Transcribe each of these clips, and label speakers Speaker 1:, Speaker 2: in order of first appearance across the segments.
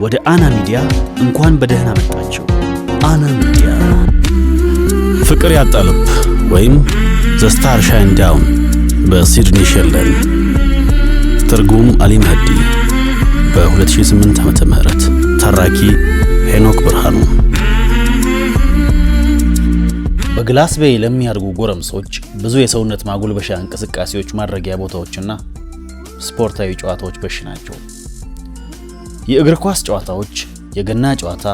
Speaker 1: ወደ አና ሚዲያ እንኳን በደህና መጣችሁ። አና ሚዲያ ፍቅር ያጣ ልብ ወይም ዘ ስታር ሻይን ዳውን በሲድኒ ሼልደን ትርጉም አሊ መህዲ በ2008 ዓመተ ምህረት ተራኪ ሄኖክ ብርሃኑ። በግላስቤይ ለሚያድጉ ጎረምሶች ብዙ የሰውነት ማጎልበሻ እንቅስቃሴዎች ማድረጊያ ቦታዎችና ስፖርታዊ ጨዋታዎች በሽ ናቸው። የእግር ኳስ ጨዋታዎች፣ የገና ጨዋታ፣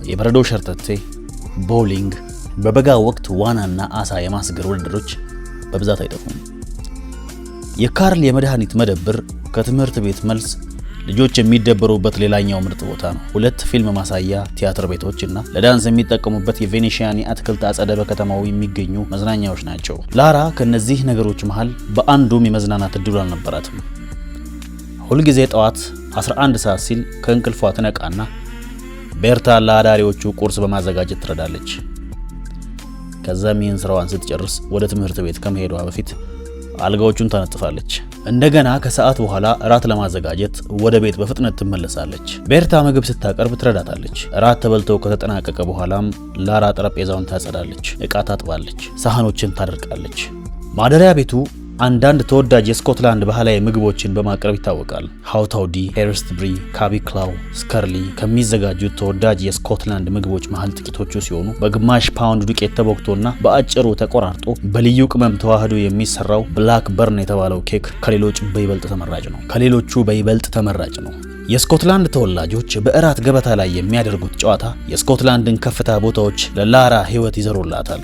Speaker 1: የበረዶ ሸርተቴ፣ ቦሊንግ፣ በበጋ ወቅት ዋናና አሳ የማስገር ውድድሮች በብዛት አይጠፉም። የካርል የመድኃኒት መደብር ከትምህርት ቤት መልስ ልጆች የሚደበሩበት ሌላኛው ምርጥ ቦታ ነው። 2 ፊልም ማሳያ ቲያትር ቤቶችና ለዳንስ የሚጠቀሙበት የቬኔሺያን የአትክልት አጸደ በከተማው የሚገኙ መዝናኛዎች ናቸው። ላራ ከነዚህ ነገሮች መሃል በአንዱም የመዝናናት እድሉ አልነበራትም። ሁልጊዜ ጠዋት 11 ሰዓት ሲል ከእንቅልፏ ትነቃና ቤርታ ለአዳሪዎቹ ቁርስ በማዘጋጀት ትረዳለች። ከዛም ይህን ስራዋን ስትጨርስ ወደ ትምህርት ቤት ከመሄዷ በፊት አልጋዎቹን ታነጥፋለች። እንደገና ከሰዓት በኋላ እራት ለማዘጋጀት ወደ ቤት በፍጥነት ትመለሳለች። ቤርታ ምግብ ስታቀርብ ትረዳታለች። እራት ተበልተው ከተጠናቀቀ በኋላም ላራ ጠረጴዛውን ታጸዳለች፣ ዕቃ ታጥባለች፣ ሳህኖችን ታደርቃለች። ማደሪያ ቤቱ አንዳንድ ተወዳጅ የስኮትላንድ ባህላዊ ምግቦችን በማቅረብ ይታወቃል። ሃውታውዲ፣ ሄርስትብሪ፣ ካቢክላው፣ ስከርሊ ከሚዘጋጁት ተወዳጅ የስኮትላንድ ምግቦች መሃል ጥቂቶቹ ሲሆኑ በግማሽ ፓውንድ ዱቄት ተቦክቶና በአጭሩ ተቆራርጦ በልዩ ቅመም ተዋህዶ የሚሰራው ብላክ በርን የተባለው ኬክ ከሌሎቹ በይበልጥ ተመራጭ ነው። የስኮትላንድ ተወላጆች በእራት ገበታ ላይ የሚያደርጉት ጨዋታ የስኮትላንድን ከፍታ ቦታዎች ለላራ ሕይወት ይዘሩላታል።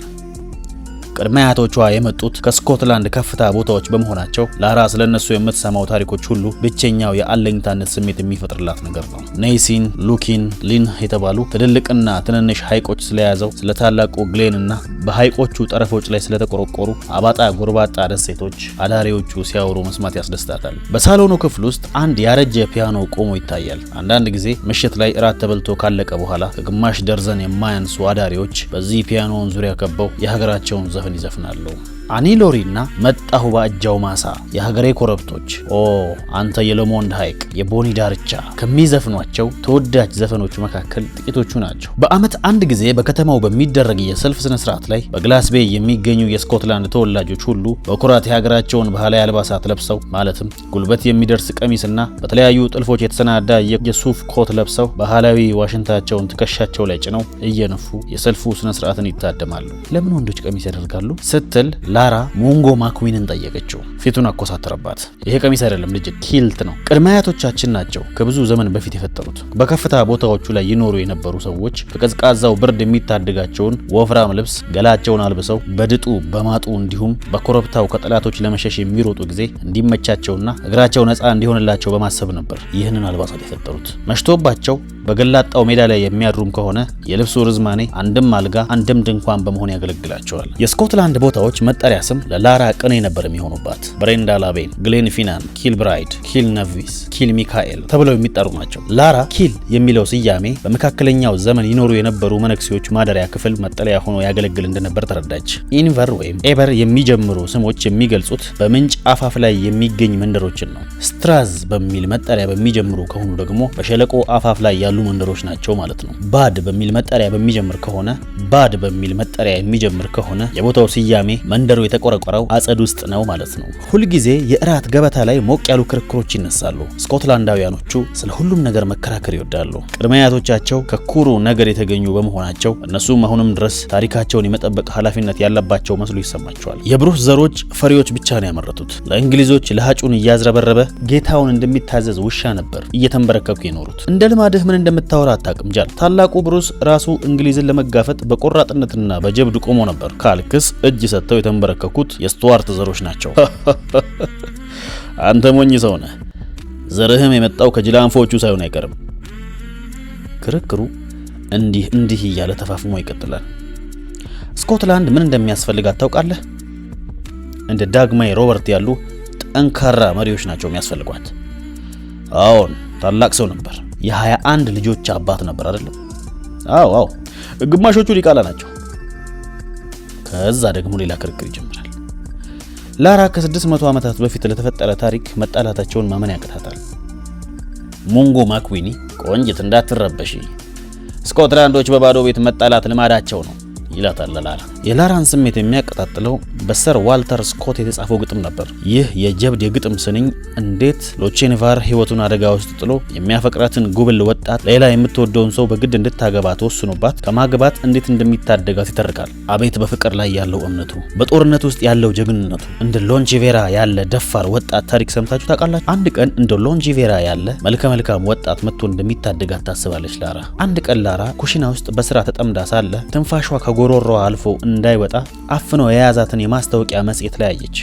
Speaker 1: ቅድመ አያቶቿ የመጡት ከስኮትላንድ ከፍታ ቦታዎች በመሆናቸው ላራ ስለነሱ የምትሰማው ታሪኮች ሁሉ ብቸኛው የአለኝታነት ስሜት የሚፈጥርላት ነገር ነው። ኔይሲን፣ ሉኪን፣ ሊን የተባሉ ትልልቅና ትንንሽ ሐይቆች ስለያዘው ስለ ታላቁ ግሌንና በሐይቆቹ ጠረፎች ላይ ስለተቆረቆሩ አባጣ ጎርባጣ ደሴቶች አዳሪዎቹ ሲያወሩ መስማት ያስደስታታል። በሳሎኑ ክፍል ውስጥ አንድ ያረጀ ፒያኖ ቆሞ ይታያል። አንዳንድ ጊዜ ምሽት ላይ እራት ተበልቶ ካለቀ በኋላ ከግማሽ ደርዘን የማያንሱ አዳሪዎች በዚህ ፒያኖውን ዙሪያ ከበው የሀገራቸውን ዘፈን ይዘፍናሉ። አኒሎሪና መጣሁ ባእጃው ማሳ፣ የሀገሬ ኮረብቶች፣ ኦ አንተ የለሞንድ ሐይቅ፣ የቦኒ ዳርቻ ከሚዘፍኗቸው ተወዳጅ ዘፈኖች መካከል ጥቂቶቹ ናቸው። በዓመት አንድ ጊዜ በከተማው በሚደረግ የሰልፍ ስነ ስርዓት ላይ በግላስቤይ የሚገኙ የስኮትላንድ ተወላጆች ሁሉ በኩራት የሀገራቸውን ባህላዊ አልባሳት ለብሰው ማለትም ጉልበት የሚደርስ ቀሚስና በተለያዩ ጥልፎች የተሰናዳ የሱፍ ኮት ለብሰው ባህላዊ ዋሽንታቸውን ትከሻቸው ላይ ጭነው እየነፉ የሰልፉ ስነ ስርዓትን ይታደማሉ። ለምን ወንዶች ቀሚስ ያደርጋሉ ስትል ላራ ሞንጎ ማክዊንን ጠየቀችው። ፊቱን አኮሳተረባት። ይሄ ቀሚስ አይደለም ልጅ፣ ኪልት ነው። ቅድመ አያቶቻችን ናቸው ከብዙ ዘመን በፊት የፈጠሩት። በከፍታ ቦታዎቹ ላይ ይኖሩ የነበሩ ሰዎች ከቀዝቃዛው ብርድ የሚታደጋቸውን ወፍራም ልብስ ገላቸውን አልብሰው በድጡ በማጡ እንዲሁም በኮረብታው ከጠላቶች ለመሸሽ የሚሮጡ ጊዜ እንዲመቻቸውና እግራቸው ነፃ እንዲሆንላቸው በማሰብ ነበር ይህንን አልባሳት የፈጠሩት። መሽቶባቸው በገላጣው ሜዳ ላይ የሚያድሩም ከሆነ የልብሱ ርዝማኔ አንድም አልጋ አንድም ድንኳን በመሆን ያገለግላቸዋል። የስኮትላንድ ቦታዎች መጠሪያ ስም ለላራ ቅኔ ነበር የሚሆኑባት። ብሬንዳ ላቤን፣ ግሌን ፊናን፣ ኪል ብራይድ፣ ኪል ነቪስ፣ ኪል ሚካኤል ተብለው የሚጠሩ ናቸው። ላራ ኪል የሚለው ስያሜ በመካከለኛው ዘመን ይኖሩ የነበሩ መነኩሴዎች ማደሪያ ክፍል መጠለያ ሆኖ ያገለግል እንደነበር ተረዳች። ኢንቨር ወይም ኤበር የሚጀምሩ ስሞች የሚገልጹት በምንጭ አፋፍ ላይ የሚገኝ መንደሮችን ነው። ስትራዝ በሚል መጠሪያ በሚጀምሩ ከሆኑ ደግሞ በሸለቆ አፋፍ ላይ ያሉ መንደሮች ናቸው ማለት ነው። ባድ በሚል መጠሪያ የሚጀምር ከሆነ የቦታው ስያሜ መንደሩ የተቆረቆረው አጸድ ውስጥ ነው ማለት ነው። ሁልጊዜ የእራት ገበታ ላይ ሞቅ ያሉ ክርክሮች ይነሳሉ። ስኮትላንዳውያኖቹ ስለ ሁሉም ነገር መከራከር ይወዳሉ። ቅድመ አያቶቻቸው ከኩሩ ነገር የተገኙ በመሆናቸው እነሱም አሁንም ድረስ ታሪካቸውን የመጠበቅ ኃላፊነት ያለባቸው መስሎ ይሰማቸዋል። የብሩህ ዘሮች ፈሪዎች ብቻ ነው ያመረቱት። ለእንግሊዞች ለሃጩን እያዝረበረበ ጌታውን እንደሚታዘዝ ውሻ ነበር እየተንበረከኩ የኖሩት። እንደ ልማድህ ምን እንደምታወራ አታውቅም ጃል። ታላቁ ብሩስ ራሱ እንግሊዝን ለመጋፈጥ በቆራጥነትና በጀብድ ቆሞ ነበር ካልክስ እጅ ሰጥተው የተንበረከኩት የስቱዋርት ዘሮች ናቸው። አንተ ሞኝ ሰው ነህ። ዘርህም የመጣው ከጅላንፎቹ ሳይሆን አይቀርም። ክርክሩ እንዲህ እያለ ተፋፍሞ ይቀጥላል። ስኮትላንድ ምን እንደሚያስፈልጋት ታውቃለህ? እንደ ዳግማዊ ሮበርት ያሉ ጠንካራ መሪዎች ናቸው የሚያስፈልጓት። አዎን፣ ታላቅ ሰው ነበር። የ21 ልጆች አባት ነበር አይደለም? አዎ፣ ግማሾቹ ሊቃላ ናቸው። ከዛ ደግሞ ሌላ ክርክር ይጀምራል። ላራ ከ600 ዓመታት በፊት ለተፈጠረ ታሪክ መጣላታቸውን ማመን ያቅታታል። ሞንጎ ማክዊኒ ቆንጅት እንዳትረበሺ፣ ስኮትላንዶች በባዶ ቤት መጣላት ልማዳቸው ነው ይላታል ላራ። የላራን ስሜት የሚያቀጣጥለው በሰር ዋልተር ስኮት የተጻፈው ግጥም ነበር። ይህ የጀብድ የግጥም ስንኝ እንዴት ሎቼንቫር ህይወቱን አደጋ ውስጥ ጥሎ የሚያፈቅራትን ጉብል ወጣት ሌላ የምትወደውን ሰው በግድ እንድታገባ ተወስኖባት ከማግባት እንዴት እንደሚታደጋት ይተርካል። አቤት በፍቅር ላይ ያለው እምነቱ፣ በጦርነት ውስጥ ያለው ጀግንነቱ። እንደ ሎንጂቬራ ያለ ደፋር ወጣት ታሪክ ሰምታችሁ ታውቃላችሁ? አንድ ቀን እንደ ሎንጂቬራ ያለ መልከ መልካም ወጣት መጥቶ እንደሚታደጋት ታስባለች ላራ። አንድ ቀን ላራ ኩሽና ውስጥ በስራ ተጠምዳ ሳለ ትንፋሿ ከጎሮሮዋ አልፎ እንዳይወጣ አፍኖ የያዛትን የማስታወቂያ መጽሔት ላይ አየች።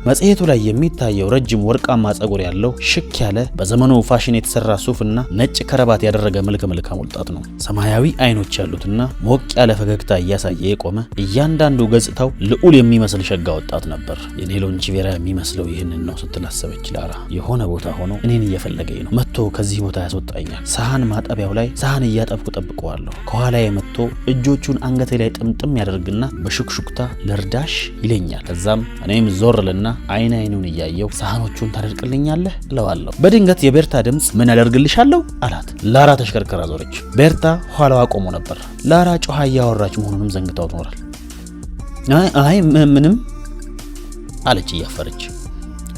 Speaker 1: መጽሔቱ ላይ የሚታየው ረጅም ወርቃማ ጸጉር ያለው ሽክ ያለ በዘመኑ ፋሽን የተሰራ ሱፍና ነጭ ከረባት ያደረገ መልከ መልካም ወጣት ነው። ሰማያዊ አይኖች ያሉትና ሞቅ ያለ ፈገግታ እያሳየ የቆመ እያንዳንዱ ገጽታው ልዑል የሚመስል ሸጋ ወጣት ነበር። የኔ ሎንጂቬራ የሚመስለው ይህንን ነው ስትል አሰበች ላራ። የሆነ ቦታ ሆኖ እኔን እየፈለገኝ ነው፣ መጥቶ ከዚህ ቦታ ያስወጣኛል። ሳህን ማጠቢያው ላይ ሳህን እያጠብኩ ጠብቀዋለሁ። ከኋላዬ መጥቶ እጆቹን አንገቴ ላይ ጥምጥም ያደርግና በሹክሹክታ ለርዳሽ ይለኛል። ከዛም እኔም ዞር ልና አይን አይኑን እያየው ሳህኖቹን ታደርቅልኛለህ እለዋለሁ። በድንገት የቤርታ ድምጽ ምን አደርግልሻለሁ አላት። ላራ ተሽከርከራ ዞረች። ቤርታ ኋላዋ ቆሞ ነበር። ላራ ጮሃ እያወራች መሆኑንም ዘንግታው ኖራል። አይ ምንም አለች እያፈረች።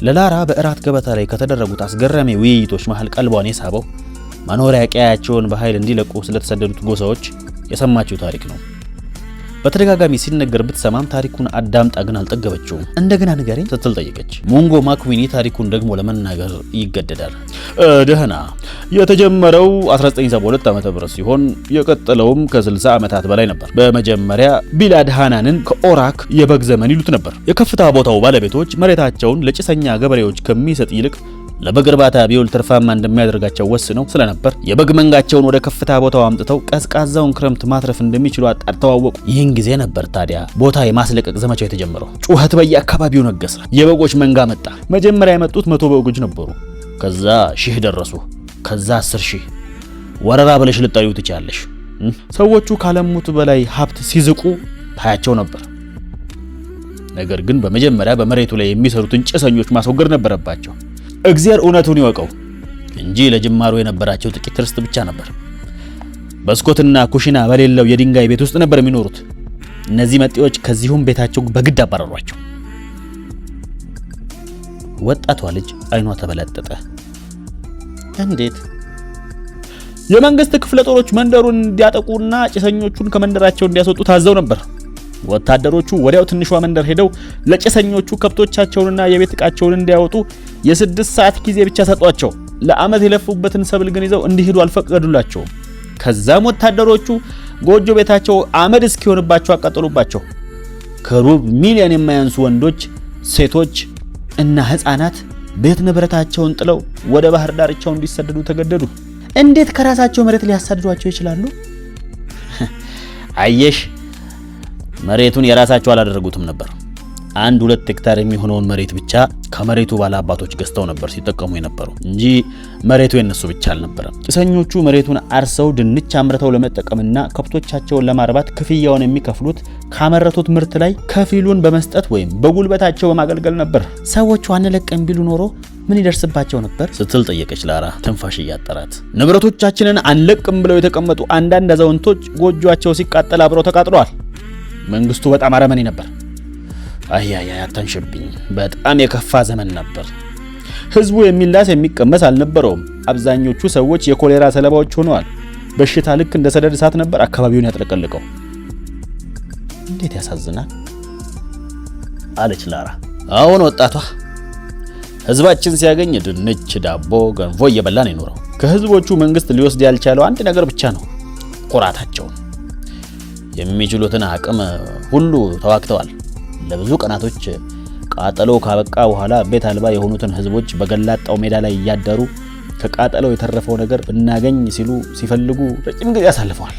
Speaker 1: ለላራ በእራት ገበታ ላይ ከተደረጉት አስገራሚ ውይይቶች መሃል ቀልቧን የሳበው መኖሪያ ቀያቸውን በኃይል እንዲለቁ ስለተሰደዱት ጎሳዎች የሰማችው ታሪክ ነው። በተደጋጋሚ ሲነገር ብትሰማም ታሪኩን አዳምጣ ግን አልጠገበችውም። እንደገና ንገረኝ ስትል ጠየቀች። ሞንጎ ማክዊኒ ታሪኩን ደግሞ ለመናገር ይገደዳል። ደህና የተጀመረው 1972 ዓ.ም ሲሆን የቀጠለውም ከ60 ዓመታት በላይ ነበር። በመጀመሪያ ቢላድ ሃናንን ከኦራክ የበግ ዘመን ይሉት ነበር። የከፍታ ቦታው ባለቤቶች መሬታቸውን ለጭሰኛ ገበሬዎች ከሚሰጥ ይልቅ ለበግ እርባታ ቢውል ትርፋማ እንደሚያደርጋቸው ወስነው ስለነበር የበግ መንጋቸውን ወደ ከፍታ ቦታው አምጥተው ቀዝቃዛውን ክረምት ማትረፍ እንደሚችሉ አጣርተው አወቁ። ይህን ጊዜ ነበር ታዲያ ቦታ የማስለቀቅ ዘመቻው የተጀመረው። ጩኸት በየአካባቢው ነገሰ። የበጎች መንጋ መጣ። መጀመሪያ የመጡት 100 በጎች ነበሩ። ከዛ 1000 ደረሱ። ከዛ 10,000። ወረራ ብለሽ ልጠሪው ትችያለሽ። ሰዎቹ ካለሙት በላይ ሀብት ሲዝቁ ታያቸው ነበር። ነገር ግን በመጀመሪያ በመሬቱ ላይ የሚሰሩትን ጭሰኞች ማስወገድ ነበረባቸው። እግዚአብሔር እውነቱን ይወቀው እንጂ ለጅማሩ የነበራቸው ጥቂት ርስት ብቻ ነበር። በስኮትና ኩሽና በሌለው የድንጋይ ቤት ውስጥ ነበር የሚኖሩት። እነዚህ መጤዎች ከዚሁም ቤታቸው በግድ አባረሯቸው። ወጣቷ ልጅ አይኗ ተበለጠጠ። እንዴት? የመንግስት ክፍለ ጦሮች መንደሩን እንዲያጠቁና ጭሰኞቹን ከመንደራቸው እንዲያስወጡ ታዘው ነበር። ወታደሮቹ ወዲያው ትንሿ መንደር ሄደው ለጭሰኞቹ ከብቶቻቸውንና የቤት ዕቃቸውን እንዲያወጡ የ6 ሰዓት ጊዜ ብቻ ሰጧቸው። ለዓመት የለፉበትን ሰብል ግን ይዘው እንዲሄዱ አልፈቀዱላቸውም። ከዛም ወታደሮቹ ጎጆ ቤታቸው አመድ እስኪሆንባቸው አቃጠሉባቸው። ከሩብ ሚሊዮን የማያንሱ ወንዶች፣ ሴቶች እና ህፃናት ቤት ንብረታቸውን ጥለው ወደ ባህር ዳርቻው እንዲሰደዱ ተገደዱ። እንዴት ከራሳቸው መሬት ሊያሳድዷቸው ይችላሉ? አየሽ፣ መሬቱን የራሳቸው አላደረጉትም ነበር። 1-2 ሄክታር የሚሆነውን መሬት ብቻ ከመሬቱ ባለአባቶች ገዝተው ነበር ሲጠቀሙ የነበረው እንጂ መሬቱ የነሱ ብቻ አልነበረም። ጭሰኞቹ መሬቱን አርሰው ድንች አምርተው ለመጠቀምና ከብቶቻቸውን ለማርባት ክፍያውን የሚከፍሉት ካመረቱት ምርት ላይ ከፊሉን በመስጠት ወይም በጉልበታቸው በማገልገል ነበር። ሰዎቹ አንለቀም ቢሉ ኖሮ ምን ይደርስባቸው ነበር ስትል ጠየቀች ላራ ትንፋሽ እያጠራት። ንብረቶቻችንን አንለቅም ብለው የተቀመጡ አንዳንድ አዛውንቶች ጎጆአቸው ሲቃጠል አብረው ተቃጥለዋል። መንግስቱ በጣም አረመኔ ነበር። አያያ አታንሽብኝ። በጣም የከፋ ዘመን ነበር። ህዝቡ የሚላስ የሚቀመስ አልነበረውም። አብዛኞቹ ሰዎች የኮሌራ ሰለባዎች ሆነዋል። በሽታ ልክ እንደ ሰደድ እሳት ነበር አካባቢውን ያጥለቀለቀው። እንዴት ያሳዝናል አለች ላራ። አሁን ወጣቷ ህዝባችን ሲያገኝ ድንች፣ ዳቦ፣ ገንፎ እየበላን ይኖረው። ከህዝቦቹ መንግስት ሊወስድ ያልቻለው አንድ ነገር ብቻ ነው፣ ኩራታቸው። የሚችሉትን አቅም ሁሉ ተዋክተዋል። ለብዙ ቀናቶች ቃጠሎ ካበቃ በኋላ ቤት አልባ የሆኑትን ህዝቦች በገላጣው ሜዳ ላይ እያደሩ ከቃጠለው የተረፈው ነገር ብናገኝ ሲፈልጉ ረጅም ጊዜ አሳልፈዋል።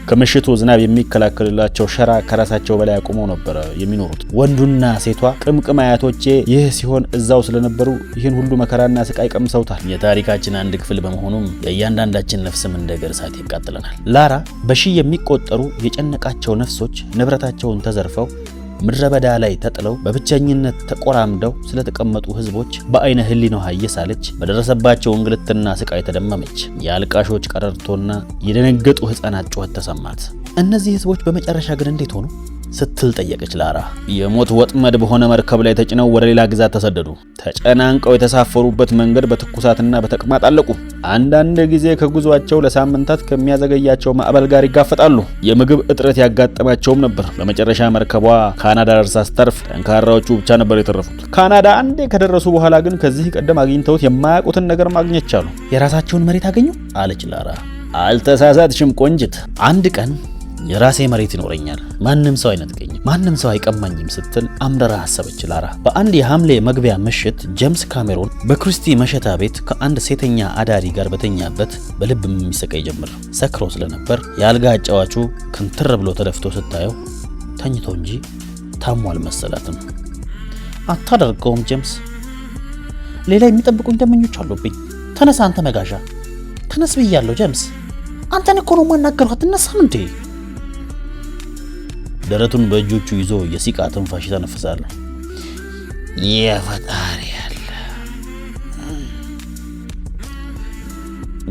Speaker 1: ከምሽቱ ዝናብ የሚከላከልላቸው ሸራ ከራሳቸው በላይ አቁመው ነበር የሚኖሩት። ወንዱና ሴቷ ቅምቅም አያቶቼ ይህ ሲሆን እዛው ስለነበሩ ይህን ሁሉ መከራና ስቃይ ቀምሰውታል። የታሪካችን አንድ ክፍል በመሆኑም የእያንዳንዳችን ነፍስም እንደ ገርሳት ይቃጠለናል። ላራ በሺህ የሚቆጠሩ የጨነቃቸው ነፍሶች ንብረታቸውን ተዘርፈው ምድረ በዳ ላይ ተጥለው በብቸኝነት ተቆራምደው ስለተቀመጡ ህዝቦች በአይነ ህሊናዋ እየሳለች በደረሰባቸው እንግልትና ስቃይ ተደመመች። የአልቃሾች ቀረርቶና የደነገጡ ህፃናት ጩኸት ተሰማት። እነዚህ ህዝቦች በመጨረሻ ግን እንዴት ሆኑ ስትል ጠየቀች ላራ። የሞት ወጥመድ በሆነ መርከብ ላይ ተጭነው ወደ ሌላ ግዛት ተሰደዱ። ተጨናንቀው የተሳፈሩበት መንገድ በትኩሳትና በተቅማጥ አለቁ። አንዳንድ ጊዜ ከጉዟቸው ለሳምንታት ከሚያዘገያቸው ማዕበል ጋር ይጋፈጣሉ። የምግብ እጥረት ያጋጠማቸውም ነበር። በመጨረሻ መርከቧ ካናዳ ደርሳ ስተርፍ ጠንካራዎቹ ብቻ ነበር የተረፉት። ካናዳ አንዴ ከደረሱ በኋላ ግን ከዚህ ቀደም አግኝተውት የማያውቁትን ነገር ማግኘት ቻሉ። የራሳቸውን መሬት አገኙ አለች ላራ። አልተሳሳትሽም ቆንጅት። አንድ ቀን የራሴ መሬት ይኖረኛል፣ ማንም ሰው አይነጥቀኝም፣ ማንም ሰው አይቀማኝም ስትል አምረራ አሰበች ላራ። በአንድ የሐምሌ መግቢያ ምሽት ጄምስ ካሜሮን በክሪስቲ መሸታ ቤት ከአንድ ሴተኛ አዳሪ ጋር በተኛበት በልብ የሚሰቃይ ጀምር። ሰክሮ ስለነበር የአልጋ አጫዋቹ ክንትር ብሎ ተደፍቶ ስታየው ተኝቶ እንጂ ታሞ አልመሰላትም። አታደርገውም ጄምስ፣ ሌላ የሚጠብቁኝ ደመኞች አሉብኝ። ተነሳ አንተ መጋዣ፣ ተነስ ብያለሁ ጄምስ። አንተን እኮ ነው የማናገረው፣ አትነሳም እንዴ? ደረቱን በእጆቹ ይዞ የሲቃ ትንፋሽ ተነፍሳለ። የፈጣሪ ያለ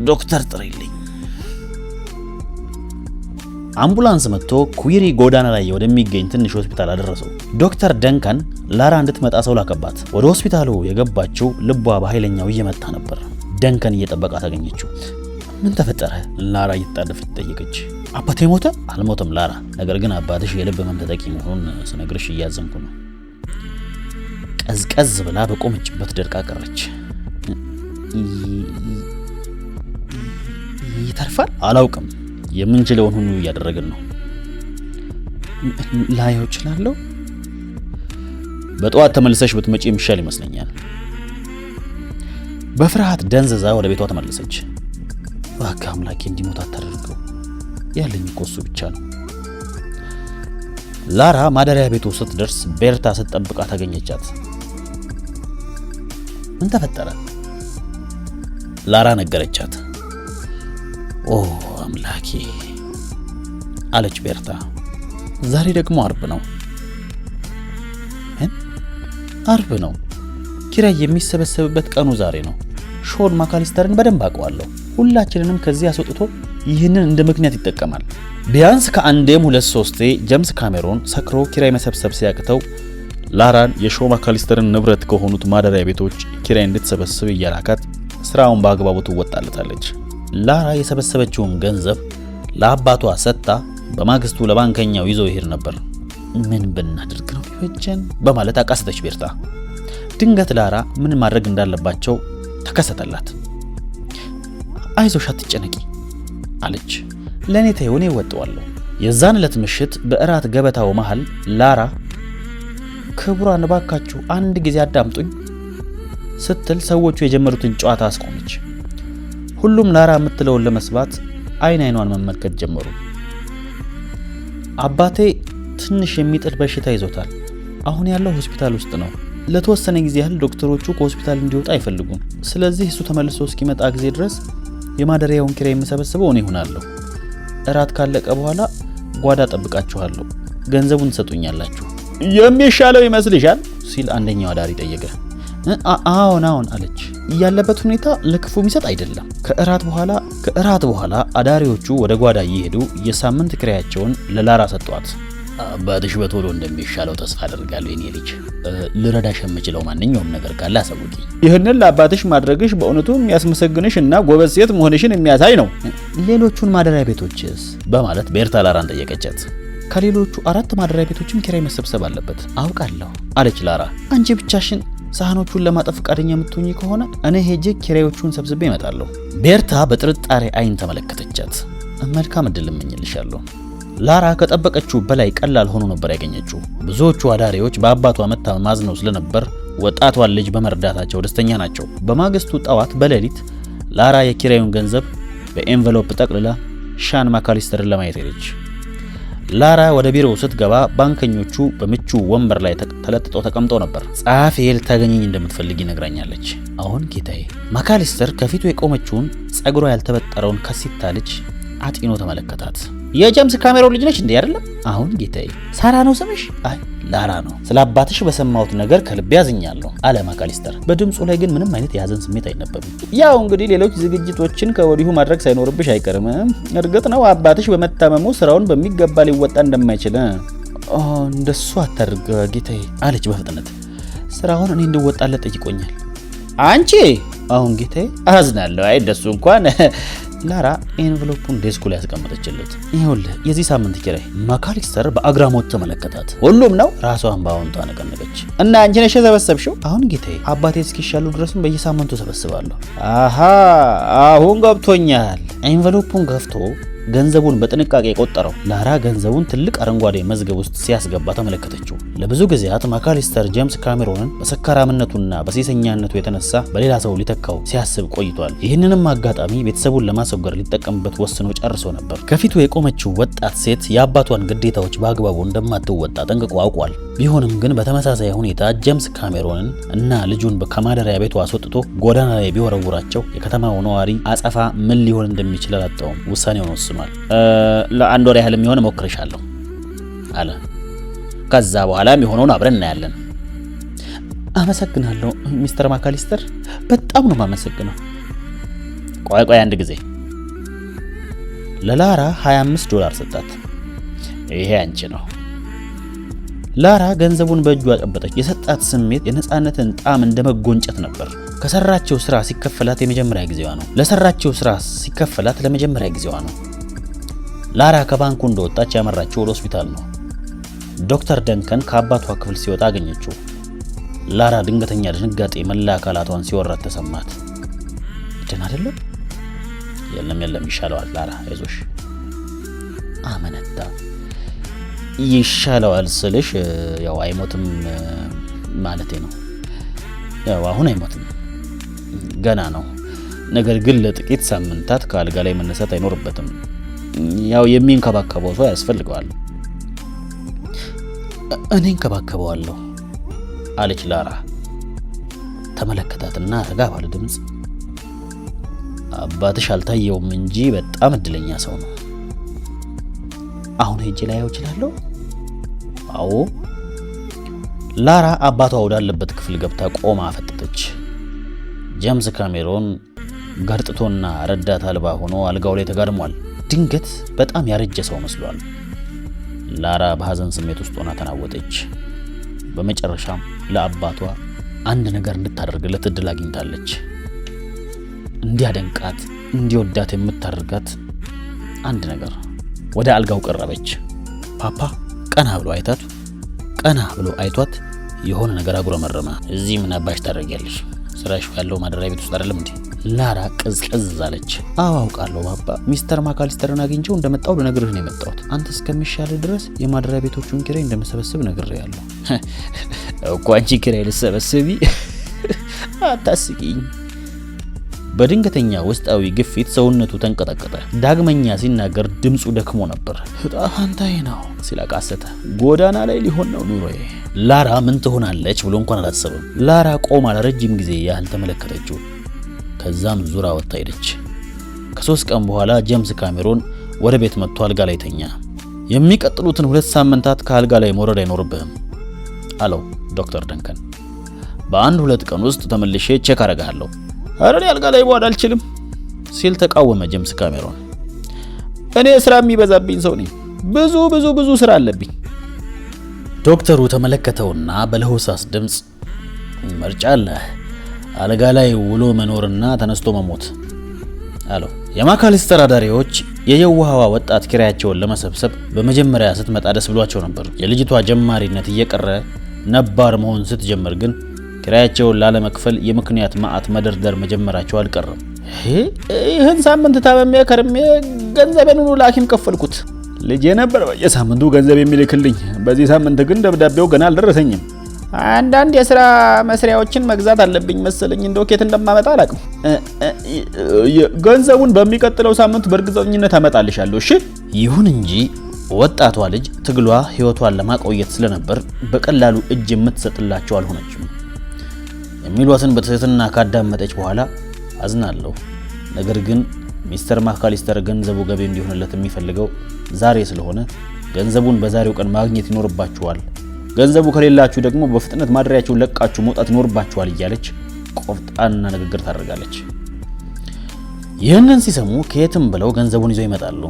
Speaker 1: ዶክተር ጥሪልኝ። አምቡላንስ መጥቶ ኩዊሪ ጎዳና ላይ ወደሚገኝ ትንሽ ሆስፒታል አደረሰው። ዶክተር ደንካን ላራ እንድትመጣ ሰው ላከባት። ወደ ሆስፒታሉ የገባችው ልቧ በኃይለኛው እየመታ ነበር። ደንካን እየጠበቃት አገኘችው። ምን ተፈጠረ? ላራ እየተጣደፈች ጠየቀች። አባቴ ሞተ? አልሞተም ላራ፣ ነገር ግን አባትሽ የልብ ህመም ተጠቂ መሆኑን ስነግርሽ እያዘንኩ ነው። ቀዝቀዝ ብላ በቆመችበት ደርቃ ቀረች። ይተርፋል? አላውቅም። የምንችለውን ሁሉ እያደረግን ነው። ላየው እችላለሁ? በጠዋት ተመልሰሽ ብትመጪ የሚሻል ይመስለኛል። በፍርሃት ደንዝዛ ወደ ቤቷ ተመለሰች። እባክህ አምላኬ እንዲሞት አታደርገው፣ ያለኝ እኮ እሱ ብቻ ነው። ላራ ማደሪያ ቤቱ ስትደርስ ቤርታ ስትጠብቃት አገኘቻት። ምን ተፈጠረ? ላራ ነገረቻት። ኦ አምላኬ አለች ቤርታ። ዛሬ ደግሞ አርብ ነው። አርብ ነው? ኪራይ የሚሰበሰብበት ቀኑ ዛሬ ነው። ሾን ማካሊስተርን በደንብ አውቀዋለሁ። ሁላችንንም ከዚህ አስወጥቶ ይህንን እንደ ምክንያት ይጠቀማል። ቢያንስ ከአንዴም 2-3 ጄምስ ካሜሮን ሰክሮ ኪራይ መሰብሰብ ሲያቅተው ላራን የሾን ማካሊስተርን ንብረት ከሆኑት ማደሪያ ቤቶች ኪራይ እንድትሰበስብ እያላካት ስራውን በአግባቡ ትወጣለታለች። ላራ የሰበሰበችውን ገንዘብ ለአባቷ ሰጥታ በማግስቱ ለባንከኛው ይዞ ይሄድ ነበር። ምን ብናድርግ ነው ይወጀን በማለት አቃሰተች ቤርታ። ድንገት ላራ ምን ማድረግ እንዳለባቸው ተከሰተላት። አይዞሽ አትጨነቂ አለች። ለኔ ተይው፣ እኔ እወጣዋለሁ። የዛን ዕለት ምሽት በእራት ገበታው መሃል ላራ ክቡራን እባካችሁ አንድ ጊዜ አዳምጡኝ ስትል ሰዎቹ የጀመሩትን ጨዋታ አስቆመች። ሁሉም ላራ የምትለውን ለመስባት አይን አይኗን መመልከት ጀመሩ። አባቴ ትንሽ የሚጥል በሽታ ይዞታል። አሁን ያለው ሆስፒታል ውስጥ ነው። ለተወሰነ ጊዜ ያህል ዶክተሮቹ ከሆስፒታል እንዲወጣ አይፈልጉም። ስለዚህ እሱ ተመልሶ እስኪመጣ ጊዜ ድረስ የማደሪያውን ኪራይ የምሰበስበው እኔ ሆናለሁ። እራት ካለቀ በኋላ ጓዳ ጠብቃችኋለሁ፣ ገንዘቡን ትሰጡኛላችሁ። የሚሻለው ይመስልሻል? ሲል አንደኛው አዳሪ ጠየቀ። አዎን አለች። ያለበት ሁኔታ ለክፉ የሚሰጥ አይደለም። ከእራት በኋላ አዳሪዎቹ ወደ ጓዳ እየሄዱ የሳምንት ኪራያቸውን ለላራ ሰጧት። አባትሽ በቶሎ እንደሚሻለው ተስፋ አደርጋለሁ የኔ ልጅ። ልረዳሽ የምችለው ማንኛውም ነገር ካለ አሳውቂ። ይህንን ለአባትሽ ማድረግሽ በእውነቱ የሚያስመሰግንሽ እና ጎበዝ ሴት መሆንሽን የሚያሳይ ነው። ሌሎቹን ማደሪያ ቤቶችስ? በማለት ቤርታ ላራን ጠየቀቻት። ከሌሎቹ 4 ማደሪያ ቤቶችም ኪራይ መሰብሰብ አለበት አውቃለሁ አለች ላራ። አንቺ ብቻሽን ሳህኖቹን ለማጠፍ ፈቃደኛ የምትሆኚ ከሆነ እኔ ሄጄ ኪራዮቹን ሰብስቤ እመጣለሁ። ቤርታ በጥርጣሬ አይን ተመለከተቻት። መልካም እድል እመኝልሻለሁ። ላራ ከጠበቀችው በላይ ቀላል ሆኖ ነበር ያገኘችው። ብዙዎቹ አዳሪዎች በአባቷ መታመም አዝነው ስለነበር ወጣቷን ልጅ በመርዳታቸው ደስተኛ ናቸው። በማግስቱ ጠዋት በሌሊት ላራ የኪራዩን ገንዘብ በኤንቨሎፕ ጠቅልላ ሻን ማካሊስተርን ለማየት ሄደች። ላራ ወደ ቢሮው ስትገባ ባንከኞቹ በምቹ ወንበር ላይ ተለጥጠው ተቀምጠው ነበር። ጸሐፊ ልታገኘኝ እንደምትፈልግ ይነግራኛለች። አሁን ጌታዬ። ማካሊስተር ከፊቱ የቆመችውን ጸጉሯ ያልተበጠረውን ከሲታ ልጅ አጢኖ ተመለከታት። የጄምስ ካሜሮን ልጅ ነች እንዴ? አይደለም አሁን ጌታዬ ሳራ ነው ስምሽ? አይ ላራ ነው። ስለ አባትሽ በሰማሁት ነገር ከልቤ ያዝኛለሁ አለ ማካሊስተር። በድምፁ ላይ ግን ምንም አይነት የሀዘን ስሜት አይነበብም። ያው እንግዲህ ሌሎች ዝግጅቶችን ከወዲሁ ማድረግ ሳይኖርብሽ አይቀርም። እርግጥ ነው አባትሽ በመታመሙ ስራውን በሚገባ ሊወጣ እንደማይችል። እንደሱ አታድርግ ጌታዬ አለች በፍጥነት። ስራውን እኔ እንድወጣለት ጠይቆኛል። አንቺ? አሁን ጌታዬ አዝናለሁ። አይ እንደሱ እንኳን ላራ ኤንቨሎፑን ዴስኩ ላይ ያስቀመጠችለት። ይኸውልህ የዚህ ሳምንት ኪራይ። ማካሊስተር በአግራሞት ተመለከታት። ሁሉም ነው? ራሷን በአዎንታ ነቀነቀች። እና አንቺ ነሽ የሰበሰብሽው? አሁን ጌታዬ አባቴ እስኪሻሉ ድረስም በየሳምንቱ ሰበስባለሁ። አሃ አሁን ገብቶኛል። ኤንቨሎፑን ከፍቶ ገንዘቡን በጥንቃቄ ቆጠረው። ላራ ገንዘቡን ትልቅ አረንጓዴ መዝገብ ውስጥ ሲያስገባ ተመለከተችው። ለብዙ ጊዜያት ማካሊስተር ጄምስ ካሜሮንን በሰካራምነቱና በሴሰኛነቱ የተነሳ በሌላ ሰው ሊተካው ሲያስብ ቆይቷል። ይህንንም አጋጣሚ ቤተሰቡን ለማስወገድ ሊጠቀምበት ወስኖ ጨርሶ ነበር። ከፊቱ የቆመችው ወጣት ሴት የአባቷን ግዴታዎች በአግባቡ እንደማትወጣ ጠንቅቆ አውቋል። ቢሆንም ግን በተመሳሳይ ሁኔታ ጄምስ ካሜሮንን እና ልጁን ከማደሪያ ቤቱ አስወጥቶ ጎዳና ላይ ቢወረውራቸው የከተማው ነዋሪ አጸፋ ምን ሊሆን እንደሚችል አላጣውም። ውሳኔውን ወስኗል። ለአንድ ወር ያህል የሚሆን እሞክርሻለሁ አለ። ከዛ በኋላ የሚሆነውን አብረን እናያለን። አመሰግናለሁ ሚስተር ማካሊስተር፣ በጣም ነው የማመሰግነው። ቆይ አንድ ጊዜ። ለላራ $25 ሰጣት። ይሄ አንቺ ነው። ላራ ገንዘቡን በእጇ አጨበጠች። የሰጣት ስሜት የነፃነትን ጣዕም እንደመጎንጨት ነበር። ከሰራቸው ስራ ሲከፈላት የመጀመሪያ ጊዜዋ ነው። ለሰራቸው ስራ ሲከፈላት ለመጀመሪያ ጊዜዋ ነው። ላራ ከባንኩ እንደወጣች ያመራችው ወደ ሆስፒታል ነው። ዶክተር ደንከን ከአባቷ ክፍል ሲወጣ አገኘችው። ላራ ድንገተኛ ድንጋጤ መላ አካላቷን ሲወራት ተሰማት። ደህና አይደለም? የለም ይሻለዋል ላራ አይዞሽ። አመነታ። ይሻለዋል ስልሽ ያው አይሞትም ማለቴ ነው። ያው አሁን አይሞትም ገና ነው። ነገር ግን ለጥቂት ሳምንታት ከአልጋ ላይ መነሳት አይኖርበትም። ያው የሚንከባከበው ሰው ያስፈልገዋል። እኔ እንከባከበዋለሁ አለች ላራ። ተመለከታትና ረጋ ባለ ድምፅ አባትሽ አልታየውም እንጂ በጣም እድለኛ ሰው ነው። አሁን ሄጄ ላየው እችላለሁ? አዎ። ላራ አባቷ ወዳለበት ክፍል ገብታ ቆማ አፈጠጠች። ጄምስ ካሜሮን ገርጥቶና ረዳት አልባ ሆኖ አልጋው ላይ ተጋድሟል። ድንገት በጣም ያረጀ ሰው መስሏል። ላራ በሐዘን ስሜት ውስጥ ሆና ተናወጠች። በመጨረሻም ለአባቷ አንድ ነገር እንድታደርግለት እድል አግኝታለች። እንዲያደንቃት እንዲወዳት የምታደርጋት አንድ ነገር። ወደ አልጋው ቀረበች። ፓፓ ቀና ብሎ አይቷት የሆነ ነገር አጉረመረመ። እዚህ ምን አባሽ ታደርጊያለሽ? ስራሽ ያለው ማደሪያ ቤት ውስጥ አይደለም እንዴ? ላራ ቅዝቅዝ አለች። አዎ አውቃለሁ ባባ፣ ሚስተር ማካሊስተርን አግኝቼው እንደመጣው ልነግርህ ነው የመጣሁት። አንተ እስከሚሻል ድረስ የማደሪያ ቤቶቹን ኪራይ እንደምሰበስብ ነግሬያለሁ። እኮ አንቺ ኪራይ ልትሰበስቢ? አታስቂኝ። በድንገተኛ ውስጣዊ ግፊት ሰውነቱ ተንቀጠቀጠ። ዳግመኛ ሲናገር ድምፁ ደክሞ ነበር። እጣ ፈንታዬ ነው ሲል አቃሰተ። ጎዳና ላይ ሊሆን ነው ኑሮዬ። ላራ ምን ትሆናለች ብሎ እንኳን አላሰበም። ላራ ቆማ ለረጅም ጊዜ ያህል ተመለከተችው። ከዛም ዙራ ወጣ ሄደች። ከ3 ቀን በኋላ ጄምስ ካሜሮን ወደ ቤት መጥቶ አልጋ ላይ ተኛ። የሚቀጥሉትን 2 ሳምንታት ከአልጋ ላይ መውረድ አይኖርብህም አለው ዶክተር ደንከን። በ1-2 ቀን ውስጥ ተመልሼ ቼክ አደርጋለሁ። ኧረ እኔ አልጋ ላይ መዋል አልችልም ሲል ተቃወመ ጄምስ ካሜሮን። እኔ ስራ የሚበዛብኝ ሰው ነኝ። ብዙ ስራ አለብኝ። ዶክተሩ ተመለከተውና በለሆሳስ ድምፅ ምርጫ አለ፣ አልጋ ላይ ውሎ መኖርና ተነስቶ መሞት አለው። የማካሊስተር አዳሪዎች የየዋህዋ ወጣት ኪራያቸውን ለመሰብሰብ በመጀመሪያ ስትመጣ ደስ ብሏቸው ነበር። የልጅቷ ጀማሪነት እየቀረ ነባር መሆን ስትጀምር ግን ኪራያቸውን ላለመክፈል የምክንያት ማዕት መደርደር መጀመራቸው አልቀረም። ይህን ሳምንት ታመሜ ከርሜ ገንዘቤን ሁሉ ለሐኪም ከፈልኩት። ልጄ ነበር በየሳምንቱ ገንዘብ የሚልክልኝ። በዚህ ሳምንት ግን ደብዳቤው ገና አልደረሰኝም። አንዳንድ የሥራ መስሪያዎችን መግዛት አለብኝ መሰለኝ። እንደው ከየት እንደማመጣ አላውቅም። ገንዘቡን በሚቀጥለው ሳምንት በእርግጠኝነት አመጣልሻለሁ። እሺ። ይሁን እንጂ ወጣቷ ልጅ ትግሏ ሕይወቷን ለማቆየት ስለነበር በቀላሉ እጅ የምትሰጥላቸው አልሆነችም። የሚሏትን በትህትና ካዳመጠች በኋላ አዝናለሁ፣ ነገር ግን ሚስተር ማካሊስተር ገንዘቡ ገቢ እንዲሆንለት የሚፈልገው ዛሬ ስለሆነ ገንዘቡን በዛሬው ቀን ማግኘት ይኖርባችኋል፣ ገንዘቡ ከሌላችሁ ደግሞ በፍጥነት ማደሪያችሁን ለቃችሁ መውጣት ይኖርባችኋል እያለች ቆፍጣና ንግግር ታደርጋለች። ይህንን ሲሰሙ ከየትም ብለው ገንዘቡን ይዘው ይመጣሉ።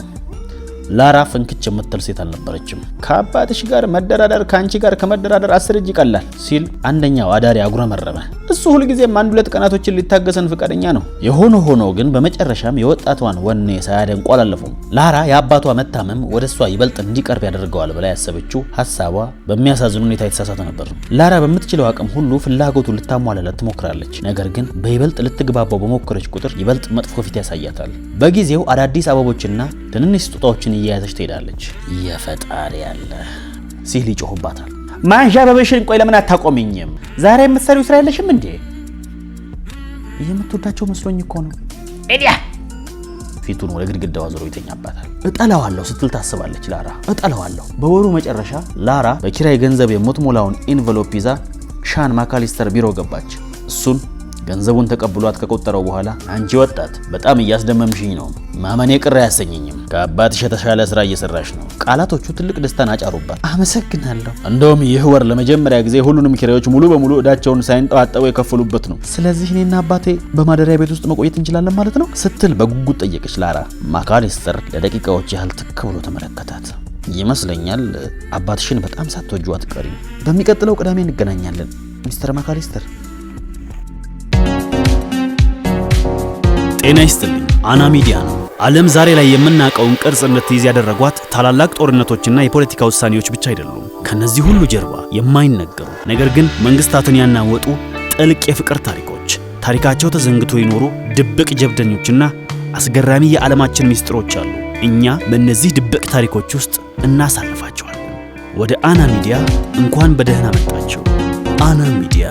Speaker 1: ላራ ፍንክች የምትል ሴት አልነበረችም። ከአባትሽ ጋር መደራደር ካንቺ ጋር ከመደራደር 10 እጅ ይቀላል ሲል አንደኛው አዳሪ አጉረመረመ። እሱ ሁልጊዜም 1-2 ቀናቶችን ሊታገሰን ፍቃደኛ ነው። ሆኖ ግን በመጨረሻም የወጣቷን ወኔ ሳያደንቁ አላለፉም። ላራ የአባቷ መታመም ወደሷ ይበልጥ እንዲቀርብ ያደርገዋል ብላ ያሰበችው ሐሳቧ በሚያሳዝን ሁኔታ የተሳሳተ ነበር። ላራ በምትችለው አቅም ሁሉ ፍላጎቱን ልታሟላለት ትሞክራለች። ነገር ግን በይበልጥ ልትግባባው በሞከረች ቁጥር ይበልጥ መጥፎ ፊት ያሳያታል። በጊዜው አዳዲስ አበቦችና ትንንሽ ስጦታዎችን እየያዘች ትሄዳለች። የፈጣሪ ያለ ሲል ይጮህባታል። ማንዣበብሽን ቆይ ለምን አታቆሚኝም? ዛሬ የምትሰሪው ስራ የለሽም እንዴ? የምትወዳቸው መስሎኝ እኮ ነው። ኤዲያ ፊቱን ወደ ግድግዳው አዙሮ ይተኛባታል። እጠላዋለሁ ስትል ታስባለች ላራ። እጠላዋለሁ። በወሩ መጨረሻ ላራ በኪራይ ገንዘብ የምትሞላውን ኢንቨሎፕ ይዛ ሻን ማካሊስተር ቢሮ ገባች። እሱን ገንዘቡን ተቀብሏት ከቆጠረው በኋላ አንቺ ወጣት በጣም እያስደመምሽኝ ነው፣ ማመኔ ቅር አያሰኘኝም፣ ከአባትሽ የተሻለ ስራ እየሰራሽ ነው። ቃላቶቹ ትልቅ ደስታን አጫሩባት። አመሰግናለሁ። እንደውም ይህ ወር ለመጀመሪያ ጊዜ ሁሉንም ኪራዮች ሙሉ በሙሉ እዳቸውን ሳይንጠባጠቡ የከፈሉበት ነው። ስለዚህ እኔና አባቴ በማደሪያ ቤት ውስጥ መቆየት እንችላለን ማለት ነው ስትል በጉጉት ጠየቀች ላራ። ማካሊስተር ለደቂቃዎች ያህል ትክ ብሎ ተመለከታት። ይመስለኛል አባትሽን በጣም ሳትወጂው አትቀሪም። በሚቀጥለው ቅዳሜ እንገናኛለን ሚስተር ማካሊስተር። ጤና ይስጥልኝ። አና ሚዲያ ነው። ዓለም ዛሬ ላይ የምናውቀውን ቅርጽ እንድትይዝ ያደረጓት ታላላቅ ጦርነቶችና የፖለቲካ ውሳኔዎች ብቻ አይደሉም። ከነዚህ ሁሉ ጀርባ የማይነገሩ ነገር ግን መንግስታትን ያናወጡ ጥልቅ የፍቅር ታሪኮች፣ ታሪካቸው ተዘንግቶ የኖሩ ድብቅ ጀብደኞችና አስገራሚ የዓለማችን ሚስጥሮች አሉ። እኛ በእነዚህ ድብቅ ታሪኮች ውስጥ እናሳልፋቸዋለን። ወደ አና ሚዲያ እንኳን በደህና መጣችሁ። አና ሚዲያ